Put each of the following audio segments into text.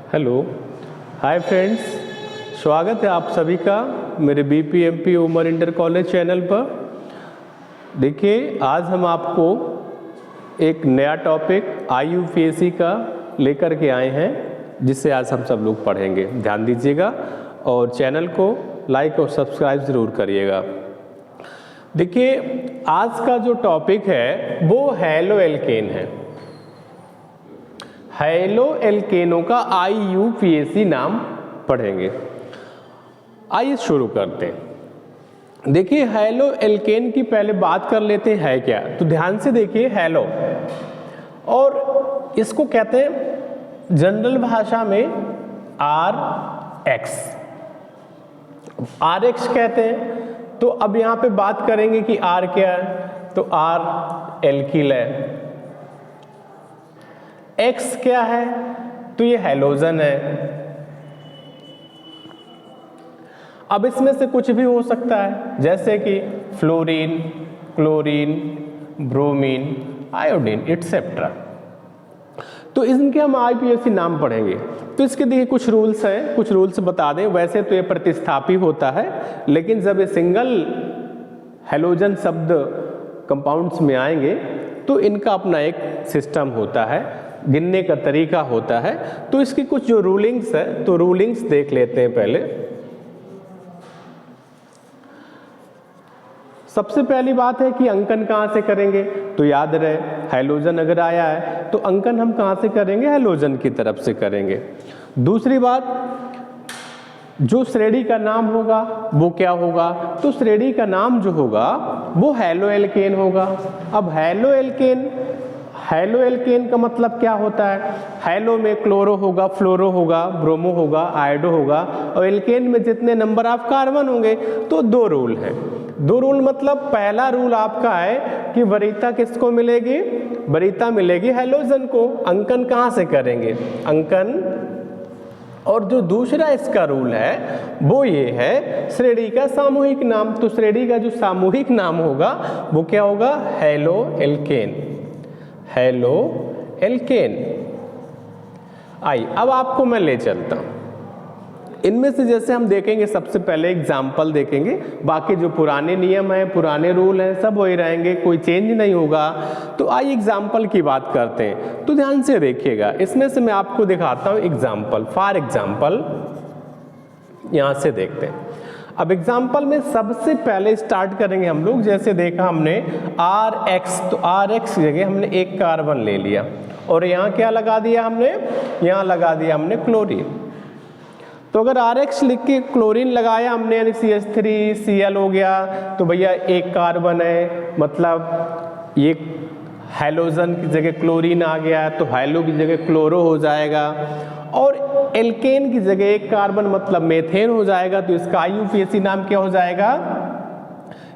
Hello, hi friends, स्वागत है आप सभी का मेरे बीपीएमपी उमर इंटर कॉलेज चैनल पर। देखिए, आज हम आपको एक नया टॉपिक IUPAC का लेकर के आए हैं, जिससे आज हम सब लोग पढ़ेंगे। ध्यान दीजिएगा और चैनल को लाइक और सब्सक्राइब ज़रूर करिएगा। देखिए, आज का जो टॉपिक है वो हैलो एल्केन है। हैलो एल्केनों का IUPAC नाम पढ़ेंगे। आइए शुरू करते हैं। देखिए, हैलो एल्केन की पहले बात कर लेते हैं क्या। तो ध्यान से देखिए, हैलो और इसको कहते हैं जनरल भाषा में RX कहते हैं। तो अब यहाँ पे बात करेंगे कि R क्या है, तो R एल्किल है। X क्या है, तो ये हैलोजन है। अब इसमें से कुछ भी हो सकता है, जैसे कि fluorine, chlorine, bromine, iodine etcetera. तो इनके हम IUPAC नाम पढ़ेंगे। तो इसके देखिए कुछ रूल्स हैं, कुछ रूल्स बता दें। वैसे तो ये प्रतिस्थापी होता है, लेकिन जब ये सिंगल हैलोजन शब्द कंपाउंड्स में आएंगे तो इनका अपना एक सिस्टम होता है, गिनने का तरीका होता है। तो इसकी कुछ जो रूलिंग्स है, तो रूलिंग्स देख लेते हैं पहले। सबसे पहली बात है कि अंकन कहाँ से करेंगे। तो याद रहे, हैलोजन अगर आया है तो अंकन हम कहाँ से करेंगे, हैलोजन की तरफ से करेंगे। दूसरी बात, जो श्रेणी का नाम होगा वो क्या होगा, तो श्रेणी का नाम जो होगा वो हैलो एल्केन होगा। अब हैलो एल्केन का मतलब क्या होता है। हैलो में क्लोरो होगा, फ्लोरो होगा, ब्रोमो होगा, आयोडो होगा, और एल्केन में जितने नंबर ऑफ कार्बन होंगे। तो दो रूल है। दो रूल मतलब पहला रूल आपका है कि वरीयता किसको मिलेगी, वरीयता मिलेगी हैलोजन को। अंकन कहाँ से करेंगे, अंकन। और जो दूसरा इसका रूल है वो ये है श्रेणी का सामूहिक नाम। तो श्रेणी का जो सामूहिक नाम होगा वो क्या होगा, हैलो एल्केन। Hello alkene. अब आपको मैं ले चलता हूं इनमें से। जैसे हम देखेंगे, सबसे पहले एग्जाम्पल देखेंगे। बाकी जो पुराने नियम हैं, पुराने रूल हैं, सब वही रहेंगे, कोई चेंज नहीं होगा। तो आइए एग्जाम्पल की बात करते हैं। तो ध्यान से देखिएगा, इसमें से मैं आपको दिखाता हूं एग्जाम्पल। फॉर एग्जाम्पल यहां से देखते हैं। अब एग्जाम्पल में सबसे पहले स्टार्ट करेंगे हम लोग। जैसे देखा हमने RX, तो RX की जगह हमने एक कार्बन ले लिया और यहाँ क्या लगा दिया हमने, यहाँ लगा दिया हमने क्लोरीन। तो अगर RX लिख के क्लोरीन लगाया हमने, यानी CH3Cl हो गया, तो भैया एक कार्बन है, मतलब ये हैलोजन की जगह क्लोरीन आ गया, तो हैलो की जगह क्लोरो हो जाएगा। और एल्केन की जगह एक कार्बन मतलब मेथेन हो जाएगा। तो इसका IUPAC नाम क्या हो जाएगा,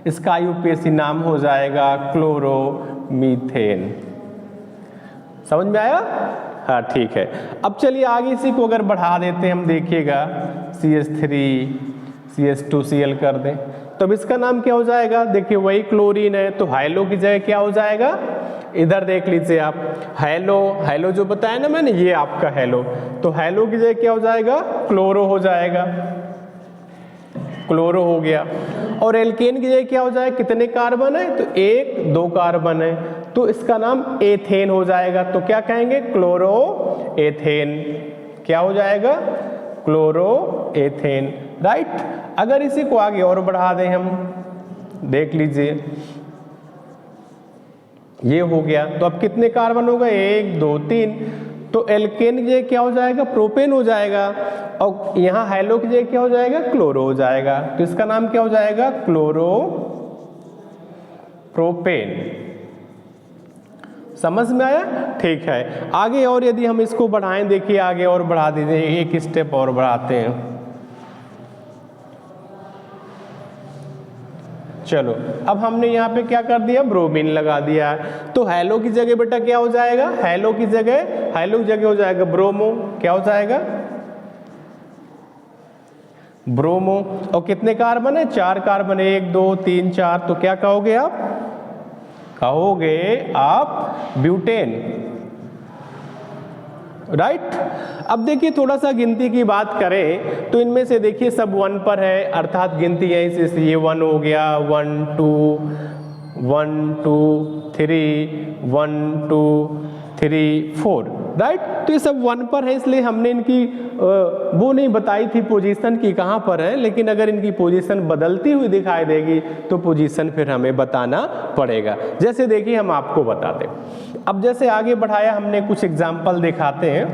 इसका IUPAC नाम हो जाएगा क्लोरोमीथेन। समझ में आया, हाँ ठीक है। अब चलिए आगे इसी को अगर बढ़ा देते हैं हम, देखिएगा CH3CH2Cl कर दें, तब इसका नाम क्या हो जाएगा। देखिए वही क्लोरीन है, तो हैलो की जगह क्या हो जाएगा, इधर देख लीजिए आप, हैलो जो बताया ना मैंने, ये आपका हैलो। तो हैलो की जगह क्या हो जाएगा, क्लोरो हो जाएगा, क्लोरो हो गया। और एल्केन की जगह क्या हो जाएगा, कितने कार्बन है, तो एक दो कार्बन है, तो इसका नाम एथेन हो जाएगा। तो क्या कहेंगे, क्लोरो एथेन। क्या हो जाएगा, क्लोरो एथेन, राइट। अगर इसी को आगे और बढ़ा दें हम, देख लीजिए ये हो गया। तो अब कितने कार्बन हो गए, एक दो तीन। तो एल्केन की जगह क्या हो जाएगा, प्रोपेन हो जाएगा। और यहाँ हैलो की जगह क्या हो जाएगा, क्लोरो हो जाएगा। तो इसका नाम क्या हो जाएगा, क्लोरो प्रोपेन। समझ में आया, ठीक है। आगे और यदि हम इसको बढ़ाएं, देखिए आगे और बढ़ा दीजिए, एक स्टेप और बढ़ाते हैं। चलो, अब हमने यहाँ पे क्या कर दिया, ब्रोमीन लगा दिया। तो हैलो की जगह बेटा क्या हो जाएगा, हैलो की जगह हो जाएगा ब्रोमो। क्या हो जाएगा, ब्रोमो। और कितने कार्बन है, चार कार्बन, एक दो तीन चार। तो क्या कहोगे आप, कहोगे आप ब्यूटेन। राइट। अब देखिए थोड़ा सा गिनती की बात करें तो इनमें से देखिए सब 1 पर है, अर्थात गिनती यहीं से ये 1 हो गया, 1 2 1 2 3 1 2 3 4, राइट। तो ये सब 1 पर है, इसलिए हमने इनकी वो नहीं बताई थी पोजीशन की कहाँ पर है, लेकिन अगर इनकी पोजीशन बदलती हुई दिखाई देगी तो पोजीशन फिर हमें बताना पड़ेगा। जैसे देखिए हम आपको बताते हैं। अब जैसे आगे बढ़ाया हमने, कुछ एग्जाम्पल दिखाते हैं।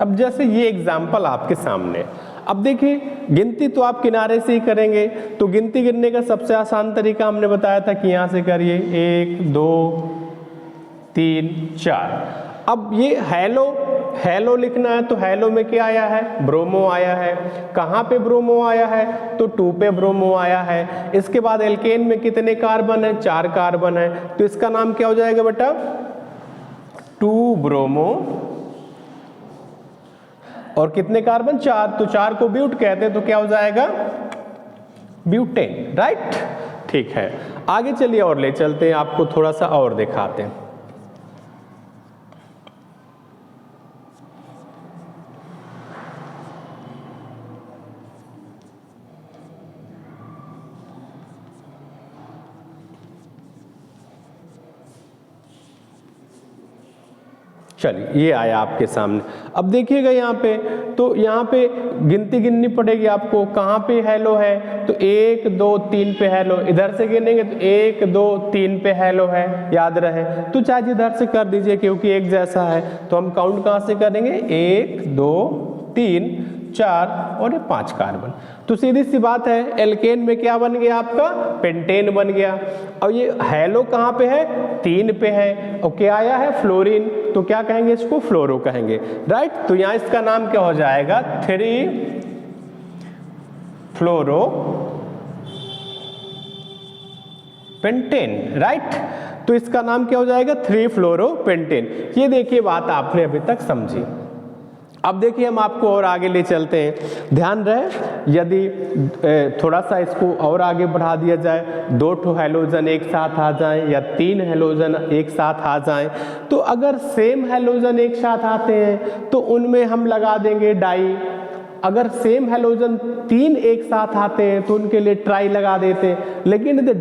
अब जैसे ये एग्जाम्पल आपके सामने, अब देखिए गिनती तो आप किनारे से ही करेंगे, तो गिनती गिनने का सबसे आसान तरीका हमने बताया था कि यहाँ से करिए 1 2 3 4। अब ये हेलो हेलो लिखना है तो हेलो में क्या आया है, ब्रोमो आया है। कहाँ पे ब्रोमो आया है, तो 2 पे ब्रोमो आया है। इसके बाद एल्केन में कितने कार्बन है, 4 कार्बन है, तो इसका नाम क्या हो जाएगा बेटा, 2 ब्रोमो, और कितने कार्बन, 4, तो 4 को ब्यूट कहते हैं, तो क्या हो जाएगा, ब्यूटेन, राइट। ठीक है, आगे चलिए और ले चलते हैं, आपको थोड़ा सा और दिखाते हैं। चलिए ये आया आपके सामने। अब देखिएगा यहाँ पे, तो यहाँ पे गिनती गिननी पड़ेगी आपको, कहाँ पे हेलो है, तो 1 2 3 पे हेलो, इधर से गिनेंगे तो 1 2 3 पे हेलो है, याद रहे। तो चाहे इधर से कर दीजिए क्योंकि एक जैसा है, तो हम काउंट कहाँ से करेंगे, 1 2 3 4 और ये 5 कार्बन। तो सीधी सी बात है, एल्केन में क्या बन गया आपका, पेंटेन बन गया। और ये हेलो कहाँ पे है, 3 पे है, और क्या आया है, फ्लोरीन, तो क्या कहेंगे इसको, फ्लोरो कहेंगे, राइट। तो यहाँ इसका नाम क्या हो जाएगा, 3 फ्लोरो पेंटेन, राइट। तो इसका नाम क्या हो जाएगा, 3 फ्लोरो पेंटेन। ये देखिए बात आपने अभी तक समझी। अब देखिए हम आपको और आगे ले चलते हैं। ध्यान रहे, यदि थोड़ा सा इसको और आगे बढ़ा दिया जाए, 2 हैलोजन एक साथ आ जाएं या 3 हैलोजन एक साथ आ जाएं, तो अगर सेम हैलोजन एक साथ आते हैं तो उनमें हम लगा देंगे डाई। अगर सेम हैलोजन 3 एक साथ आते हैं तो उनके लिए ट्राई लगा देते हैं। लेकिन यदि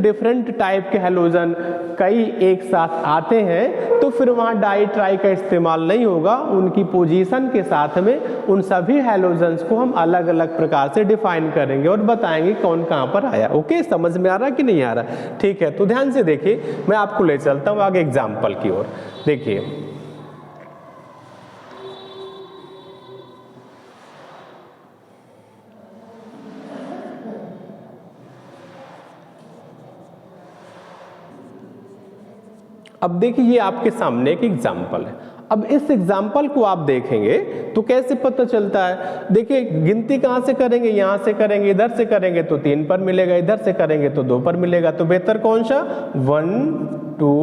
डिफरेंट टाइप के हैलोजन कई एक साथ आते हैं तो फिर वहाँ डाई ट्राई का इस्तेमाल नहीं होगा, उनकी पोजीशन के साथ में उन सभी हैलोजन्स को हम अलग अलग प्रकार से डिफाइन करेंगे और बताएंगे कौन कहाँ पर आया। ओके, समझ में आ रहा कि नहीं आ रहा, ठीक है। तो ध्यान से देखिए, मैं आपको ले चलता हूँ आगे एग्जाम्पल की ओर। देखिए अब देखिए ये आपके सामने एक एग्जाम्पल है। अब इस एग्जाम्पल को आप देखेंगे तो कैसे पता चलता है, देखिए गिनती कहाँ से करेंगे, यहाँ से करेंगे, इधर से करेंगे तो 3 पर मिलेगा, इधर से करेंगे तो 2 पर मिलेगा, तो बेहतर कौन सा, 1 2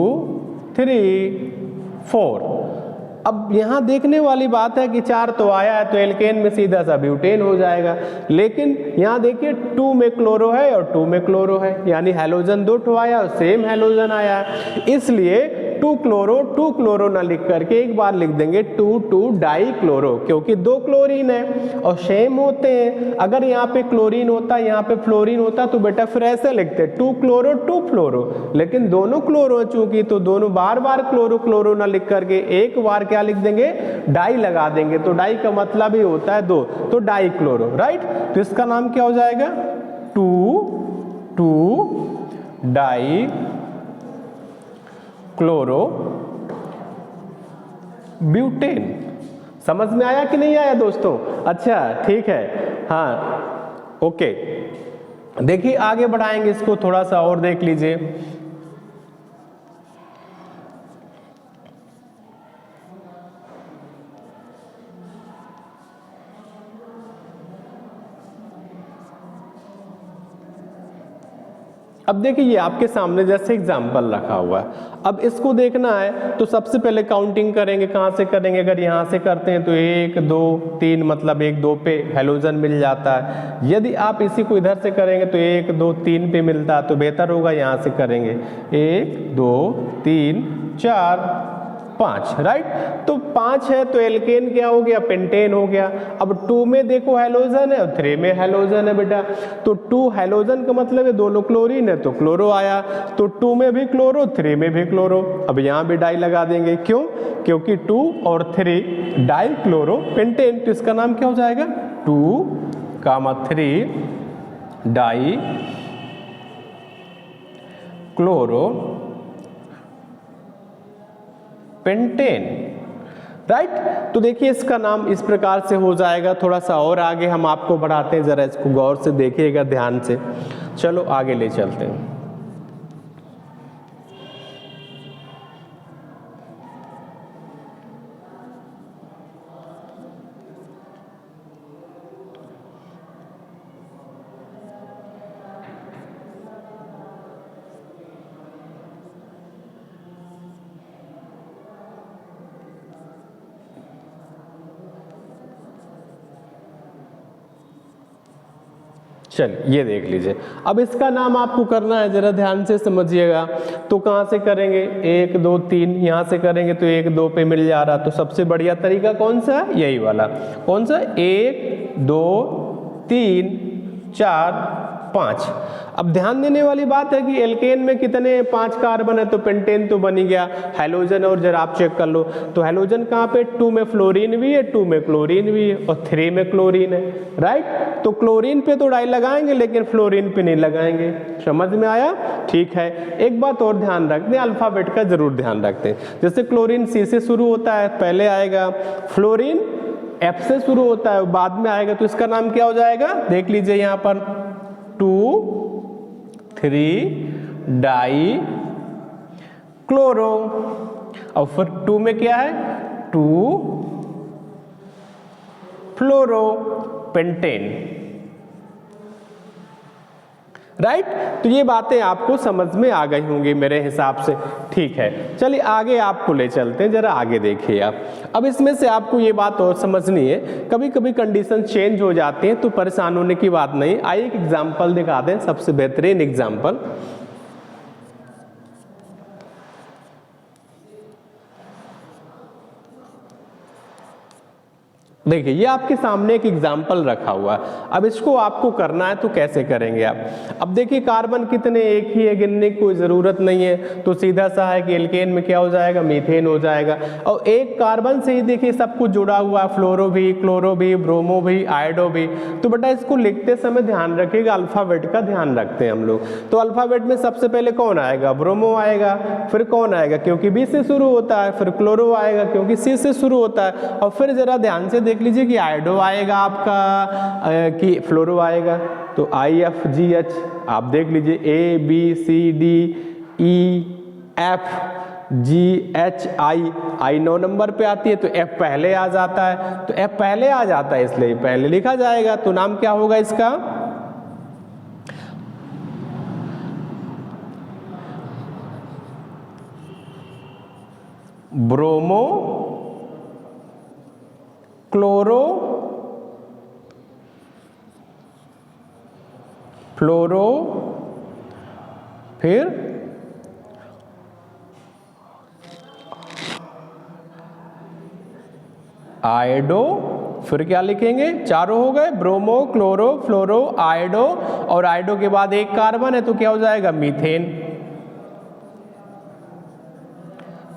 3 4। अब यहाँ देखने वाली बात है कि 4 तो आया है तो एल्केन में सीधा सा ब्यूटेन हो जाएगा, लेकिन यहाँ देखिए 2 में क्लोरो है और 2 में क्लोरो है, यानी हैलोजन 2 आया और सेम हैलोजन आया, इसलिए 2 क्लोरो ना लिख करके एक बार लिख देंगे 2 डाई क्लोरो, क्योंकि 2 क्लोरीन है और सेम होते हैं। अगर यहाँ पे क्लोरीन होता, यहाँ पे फ्लोरीन होता तो बेटा फिर ऐसे लिखते 2 क्लोरो 2 फ्लोरो, लेकिन दोनों क्लोरो चूंकि, तो दोनों बार बार क्लोरो ना लिख करके एक बार क्या लिख देंगे, डाई लगा देंगे। तो डाई का मतलब ही होता है 2, तो डाई क्लोरो, राइट। तो इसका नाम क्या हो जाएगा, 2 डाई क्लोरो ब्यूटेन। समझ में आया कि नहीं आया दोस्तों, अच्छा ठीक है, हाँ ओके। देखिए आगे बढ़ाएंगे इसको, थोड़ा सा और देख लीजिए। अब देखिए ये आपके सामने जैसे एग्जाम्पल रखा हुआ है, अब इसको देखना है तो सबसे पहले काउंटिंग करेंगे। कहाँ से करेंगे? अगर यहाँ से करते हैं तो 1 2 3 मतलब 1 2 पे हैलोजन मिल जाता है। यदि आप इसी को इधर से करेंगे तो 1 2 3 पे मिलता है, तो बेहतर होगा यहाँ से करेंगे 1 2 3 4 5, राइट। तो 5 है तो एल्केन क्या हो गया? पेंटेन हो गया। अब 2 में देखो हैलोजन है और 3 में हैलोजन है बेटा, तो 2 हैलोजन का मतलब है दोनों क्लोरीन है तो क्लोरो आया, तो 2 में भी क्लोरो 3 में भी क्लोरो। अब यहाँ भी डाई लगा देंगे, क्यों? क्योंकि 2 और 3 डाई क्लोरो पेंटेन, तो इसका नाम क्या हो जाएगा? 2,3 डाई क्लोरो पेंटेन, राइट। तो देखिए इसका नाम इस प्रकार से हो जाएगा। थोड़ा सा और आगे हम आपको बढ़ाते हैं, जरा इसको गौर से देखिएगा ध्यान से। चलो आगे ले चलते हैं। चलिए ये देख लीजिए, अब इसका नाम आपको करना है, जरा ध्यान से समझिएगा। तो कहाँ से करेंगे? 1 2 3, यहाँ से करेंगे तो 1 2 पे मिल जा रहा, तो सबसे बढ़िया तरीका कौन सा है? यही वाला। कौन सा? 1 2 3 4 5। अब ध्यान देने वाली बात है कि एल्केन में कितने 5 कार्बन है, तो पेंटेन तो बन ही गया। हैलोजन और जरा आप चेक कर लो, तो हैलोजन कहाँ पे? 2 में फ्लोरीन भी है, 2 में क्लोरीन भी है और 3 में क्लोरीन है, राइट। तो क्लोरीन पे तो डाई लगाएंगे लेकिन फ्लोरीन पे नहीं लगाएंगे। समझ में आया? ठीक है। एक बात और ध्यान रखते हैं, अल्फाबेट का जरूर ध्यान रखते हैं। जैसे क्लोरीन C से शुरू होता है, पहले आएगा। फ्लोरीन F से शुरू होता है, बाद में आएगा, तो इसका नाम क्या हो जाएगा? देख लीजिए यहाँ पर 2,3 डाई क्लोरो, और फिर 2 में क्या है? 2 फ्लोरो पेंटेन, राइट। तो ये बातें आपको समझ में आ गई होंगी मेरे हिसाब से, ठीक है। चलिए आगे आपको ले चलते हैं, जरा आगे देखिए आप। अब इसमें से आपको ये बात और समझनी है, कभी कभी कंडीशन चेंज हो जाती है तो परेशान होने की बात नहीं। आइए एक एग्जांपल दिखा दें, सबसे बेहतरीन एग्जांपल। देखिए ये आपके सामने एक एग्जाम्पल रखा हुआ है। अब इसको आपको करना है तो कैसे करेंगे आप? अब देखिए कार्बन कितने? एक ही है, गिनने की कोई ज़रूरत नहीं है, तो सीधा सा है कि एल्केन में क्या हो जाएगा? मीथेन हो जाएगा। और एक कार्बन से ही देखिए सब कुछ जुड़ा हुआ है, फ्लोरो भी, क्लोरो भी, ब्रोमो भी, आयोडो भी। तो बेटा इसको लिखते समय ध्यान रखिएगा, अल्फ़ाबेट का ध्यान रखते हैं हम लोग। तो अल्फ़ाबेट में सबसे पहले कौन आएगा? ब्रोमो आएगा। फिर कौन आएगा? क्योंकि B से शुरू होता है। फिर क्लोरो आएगा क्योंकि C से शुरू होता है। और फिर जरा ध्यान से देख लीजिए कि आयोडो आएगा आपका कि फ्लोरो आएगा। तो IFGH आप देख लीजिए, ABCDEFGHI, I 9 नंबर पे आती है तो F पहले आ जाता है, तो F पहले आ जाता है इसलिए पहले लिखा जाएगा। तो नाम क्या होगा इसका? ब्रोमो क्लोरो फ्लोरो, फिर आयोडो, फिर क्या लिखेंगे? चारों हो गए, ब्रोमो क्लोरो फ्लोरो आयोडो, और आयोडो के बाद एक कार्बन है तो क्या हो जाएगा? मीथेन।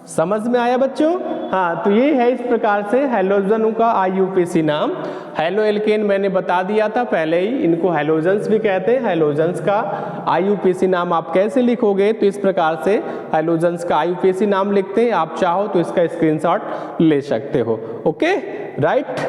समझ में आया बच्चों? हाँ, तो ये है इस प्रकार से हैलोजनों का IUPAC नाम। हैलो एल्केन मैंने बता दिया था पहले ही, इनको हैलोजन्स भी कहते हैं। हैलोजन्स का IUPAC नाम आप कैसे लिखोगे? तो इस प्रकार से हैलोजन्स का IUPAC नाम लिखते हैं। आप चाहो तो इसका स्क्रीनशॉट ले सकते हो। Okay, right.